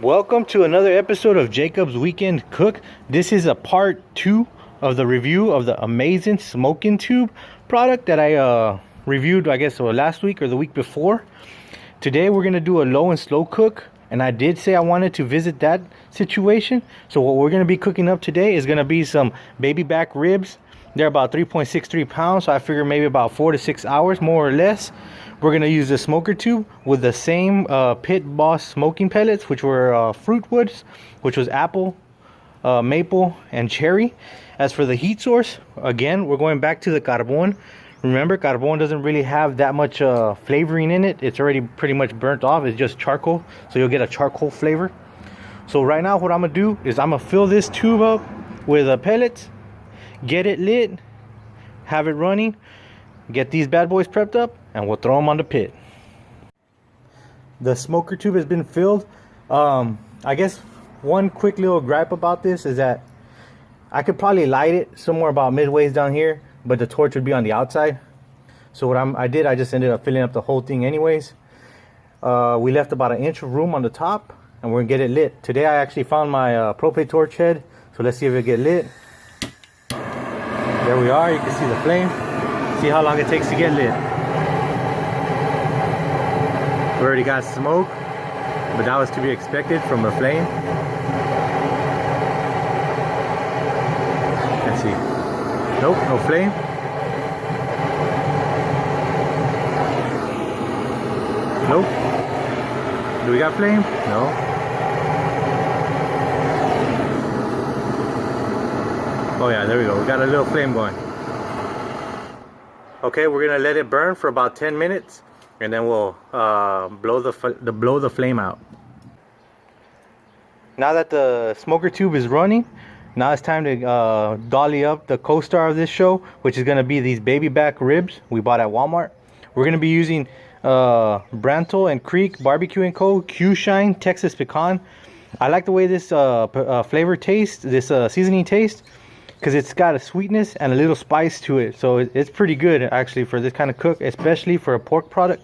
Welcome to another episode of Jacob's Weekend Cook. This is a part 2 of the review of the Amazen smoking tube product that I reviewed, I guess, last week or the week before. Today we're going to do a low and slow cook, and I did say I wanted to visit that situation. So what we're going to be cooking up today is going to be some baby back ribs. They're about 3.63 pounds, so I figure maybe about 4 to 6 hours, more or less. We're going to use the smoker tube with the same Pit Boss smoking pellets, which were fruit woods, which was apple, maple, and cherry. As for the heat source, again, we're going back to the carbon. Remember, carbon doesn't really have that much flavoring in it. It's already pretty much burnt off. It's just charcoal, so you'll get a charcoal flavor. So right now what I'm going to do is I'm going to fill this tube up with pellets, get it lit, have it running, get these bad boys prepped up, and we'll throw them on the pit. The smoker tube has been filled. I guess one quick little gripe about this is that I could probably light it somewhere about midways down here, but the torch would be on the outside. So what I just ended up filling up the whole thing anyways. We left about 1 inch of room on the top, and we're gonna get it lit. Today I actually found my propane torch head, so let's see if it get lit. There we are. You can see the flame. See how long it takes to get lit. We already got smoke, but that was to be expected from a flame. Let's see. Nope, no flame. Nope. Do we got flame? No. Oh yeah, there we go. We got a little flame going. Okay, we're gonna let it burn for about 10 minutes, and then we'll blow the flame out. Now that the smoker tube is running, now it's time to dolly up the co-star of this show, which is gonna be these baby back ribs we bought at Walmart. We're gonna be using Brantle and Creek Barbecue & Co. Q-Shine Texas Pecan. I like the way this flavor tastes, this seasoning tastes, because it's got a sweetness and a little spice to it. So it's pretty good actually for this kind of cook, especially for a pork product.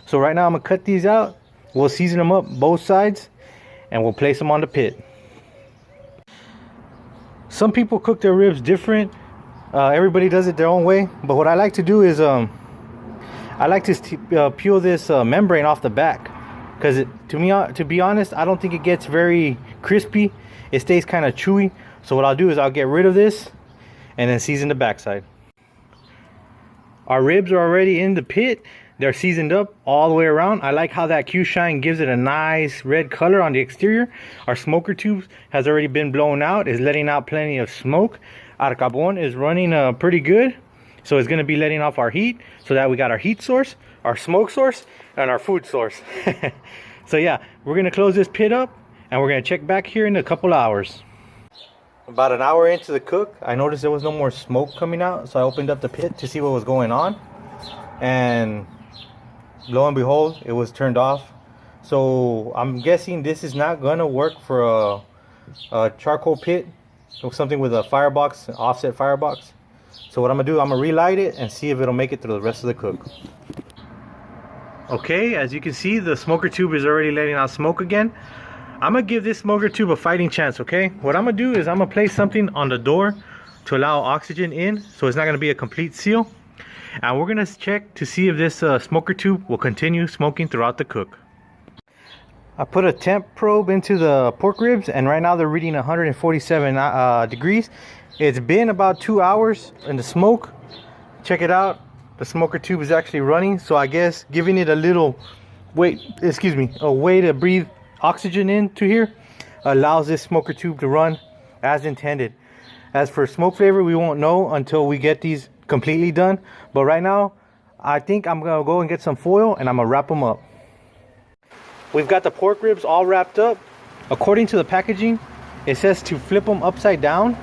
So right now I'm gonna cut these out. We'll season them up both sides, and we'll place them on the pit. Some people cook their ribs different. Everybody does it their own way, but what I like to do is I like to peel this membrane off the back, because to be honest, I don't think it gets very crispy. It stays kind of chewy. So what I'll do is I'll get rid of this and then season the backside. Our ribs are already in the pit. They're seasoned up all the way around. I like how that Q-Shine gives it a nice red color on the exterior. Our smoker tube has already been blown out. It's letting out plenty of smoke. Our carbon is running pretty good. So it's going to be letting off our heat, so that we got our heat source, our smoke source, and our food source. So yeah, we're going to close this pit up, and we're going to check back here in a couple hours. About an hour into the cook, I noticed there was no more smoke coming out, so I opened up the pit to see what was going on, and lo and behold, it was turned off. So I'm guessing this is not gonna work for a charcoal pit or something with a firebox, an offset firebox. So what I'm gonna do, I'm gonna relight it and see if it'll make it through the rest of the cook. Okay, as you can see, the smoker tube is already letting out smoke again. I'm gonna give this smoker tube a fighting chance, okay? What I'm gonna do is I'm gonna place something on the door to allow oxygen in, so it's not gonna be a complete seal. And we're gonna check to see if this smoker tube will continue smoking throughout the cook. I put a temp probe into the pork ribs, and right now they're reading 147 degrees. It's been about 2 hours in the smoke. Check it out. The smoker tube is actually running, so I guess giving it a little a way to breathe oxygen into here allows this smoker tube to run as intended. As for smoke flavor, we won't know until we get these completely done, but right now I think I'm gonna go and get some foil, and I'm gonna wrap them up. We've got the pork ribs all wrapped up. According to the packaging, it says to flip them upside down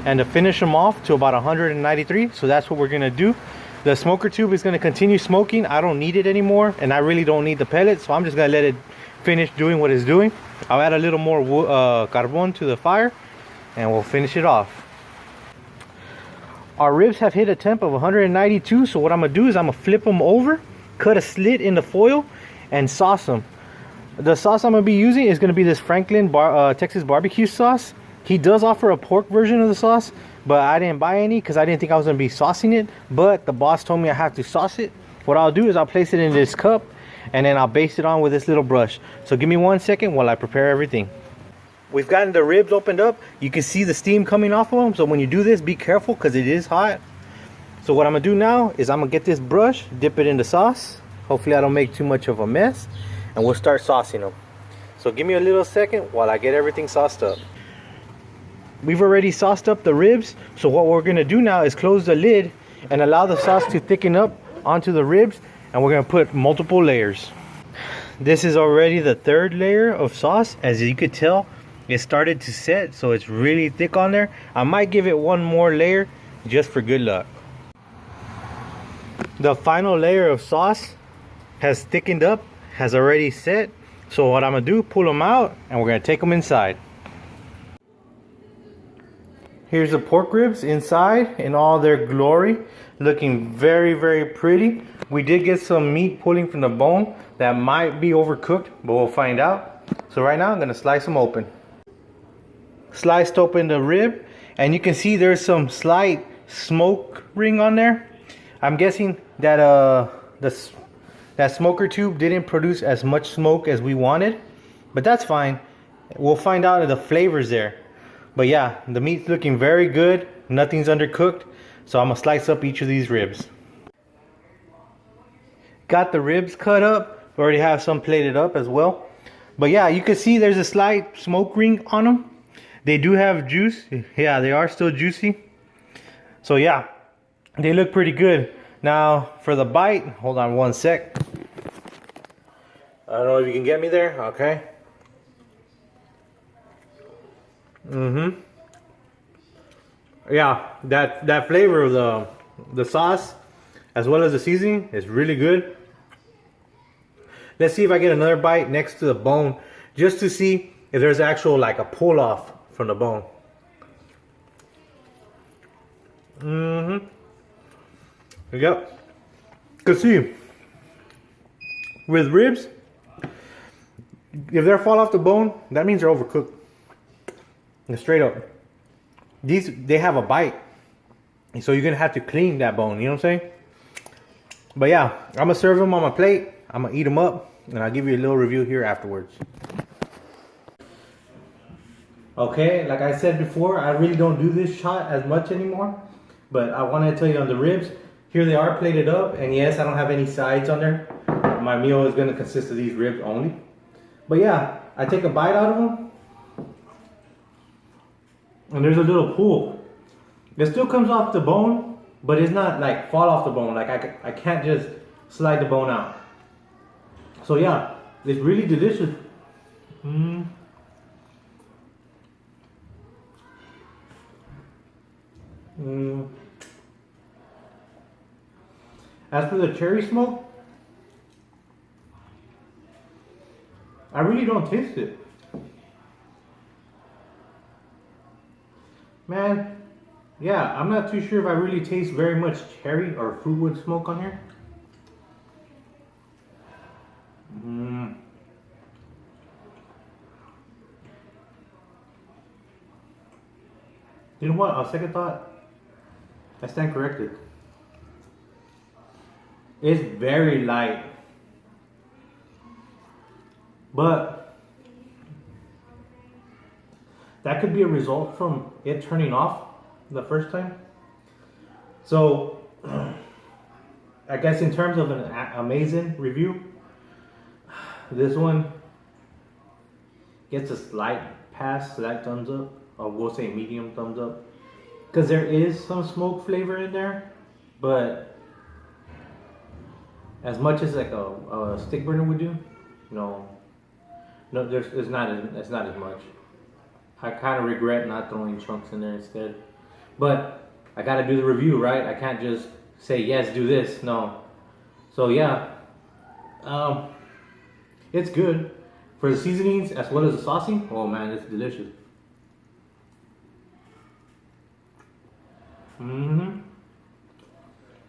and to finish them off to about 193, so that's what we're gonna do. The smoker tube is gonna continue smoking. I don't need it anymore, and I really don't need the pellets, so I'm just gonna let it finish doing what it's doing. I'll add a little more carbon to the fire, and we'll finish it off. Our ribs have hit a temp of 192, so what I'm gonna do is I'm gonna flip them over, cut a slit in the foil, and sauce them. The sauce I'm gonna be using is gonna be this Franklin Texas barbecue sauce. He does offer a pork version of the sauce, but I didn't buy any because I didn't think I was gonna be saucing it. But the boss told me I have to sauce it. What I'll do is I'll place it in this cup and then I'll baste it on with this little brush. So give me 1 second while I prepare everything. We've gotten the ribs opened up. You can see the steam coming off of them. So when you do this, be careful because it is hot. So what I'm gonna do now is I'm gonna get this brush, dip it in the sauce. Hopefully I don't make too much of a mess. And we'll start saucing them. So give me a little second while I get everything sauced up. We've already sauced up the ribs. So what we're gonna do now is close the lid and allow the sauce to thicken up onto the ribs. And we're gonna put multiple layers. This is already the third layer of sauce. As you could tell, it started to set, so it's really thick on there. I might give it one more layer just for good luck. The final layer of sauce has thickened up, has already set. So what I'm gonna do, pull them out and we're gonna take them inside. Here's the pork ribs inside in all their glory, looking very, very pretty. We did get some meat pulling from the bone that might be overcooked, but we'll find out. So right now I'm gonna slice them open. Sliced open the rib, and you can see there's some slight smoke ring on there. I'm guessing that that smoker tube didn't produce as much smoke as we wanted, but that's fine. We'll find out the flavors there. But yeah, the meat's looking very good. Nothing's undercooked, so I'm gonna slice up each of these ribs. Got the ribs cut up. We already have some plated up as well. But yeah, you can see there's a slight smoke ring on them. They do have juice. Yeah, they are still juicy. So yeah, they look pretty good. Now for the bite, hold on 1 sec. I don't know if you can get me there. Okay. Yeah, that flavor of the sauce as well as the seasoning is really good. Let's see if I get another bite next to the bone just to see if there's actual like a pull off from the bone. Yep. Cause see, with ribs, if they fall off the bone, that means they're overcooked. And straight up, these they have a bite, so you're gonna have to clean that bone. You know what I'm saying? But yeah, I'm gonna serve them on my plate. I'm gonna eat them up, and I'll give you a little review here afterwards. Okay, like I said before, I really don't do this shot as much anymore, but I wanted to tell you on the ribs, here they are plated up, and yes, I don't have any sides on there. My meal is gonna consist of these ribs only. But yeah, I take a bite out of them, and there's a little pool. It still comes off the bone, but it's not like fall off the bone. Like I can't just slide the bone out. So yeah, it's really delicious. As for the cherry smoke, I really don't taste it. Man, yeah, I'm not too sure if I really taste very much cherry or fruitwood smoke on here. You know what? On second thought, I stand corrected. It's very light, but that could be a result from it turning off the first time. So I guess in terms of an Amazen review, this one gets a slight pass, slight thumbs up, or we'll say medium thumbs up, because there is some smoke flavor in there, but as much as like a stick burner would do, no, it's not as much. I kind of regret not throwing chunks in there instead, but I gotta do the review, right? I can't just say yes, do this. No. So yeah, it's good for the seasonings as well as the saucing. Oh man, it's delicious. And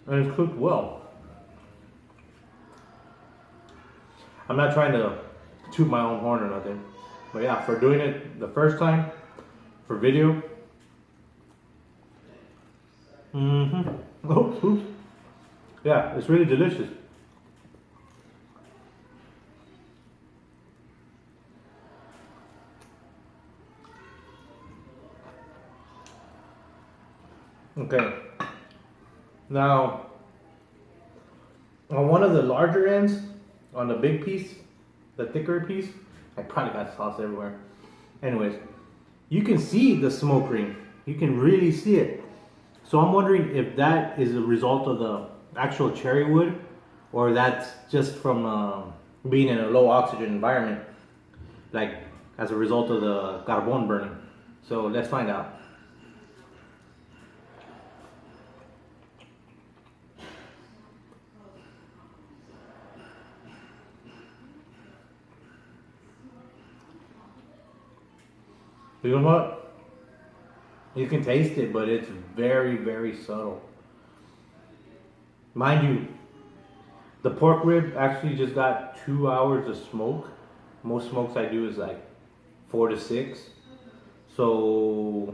it's cooked well. I'm not trying to toot my own horn or nothing. But yeah, for doing it the first time, for video. Oops. Yeah, it's really delicious. Okay. Now, on one of the larger ends, on the big piece, the thicker piece, I probably got sauce everywhere. Anyways, you can see the smoke ring. You can really see it. So I'm wondering if that is a result of the actual cherry wood, or that's just from being in a low oxygen environment, like as a result of the carbon burning. So let's find out. You know what? You can taste it, but it's very, very subtle. Mind you, the pork rib actually just got 2 hours of smoke. Most smokes I do is like 4 to 6. So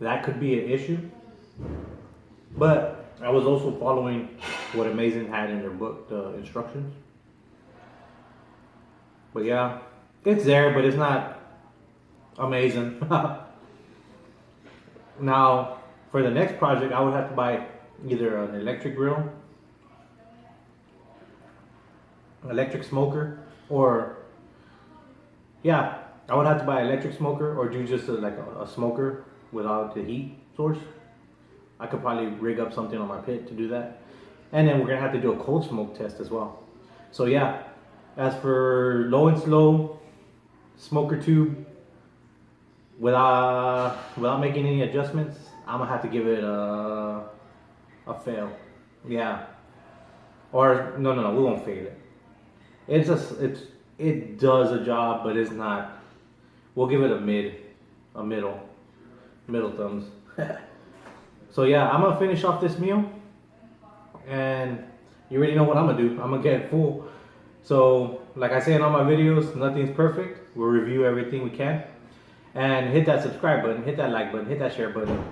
that could be an issue. But I was also following what Amazen had in their book, the instructions. But yeah, it's there, but it's not amazing. Now, for the next project, I would have to buy either an electric grill, electric smoker, or yeah, I would have to buy an electric smoker or do just like a smoker without the heat source. I could probably rig up something on my pit to do that. And then we're gonna have to do a cold smoke test as well. So yeah, as for low and slow smoker tube, without making any adjustments, I'm gonna have to give it a fail. Yeah. Or no, we won't fail it. It does a job, but it's not. We'll give it a middle thumbs. So yeah, I'm gonna finish off this meal, and you already know what I'm gonna do. I'm gonna get full. So like I say in all my videos, nothing's perfect. We'll review everything we can, and hit that subscribe button, hit that like button, hit that share button.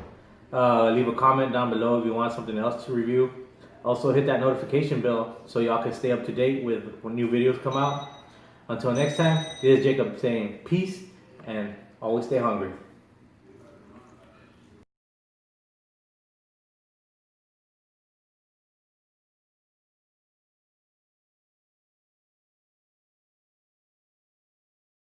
Leave a comment down below if you want something else to review. Also hit that notification bell so y'all can stay up to date with when new videos come out. Until next time, this is Jacob saying peace and always stay hungry.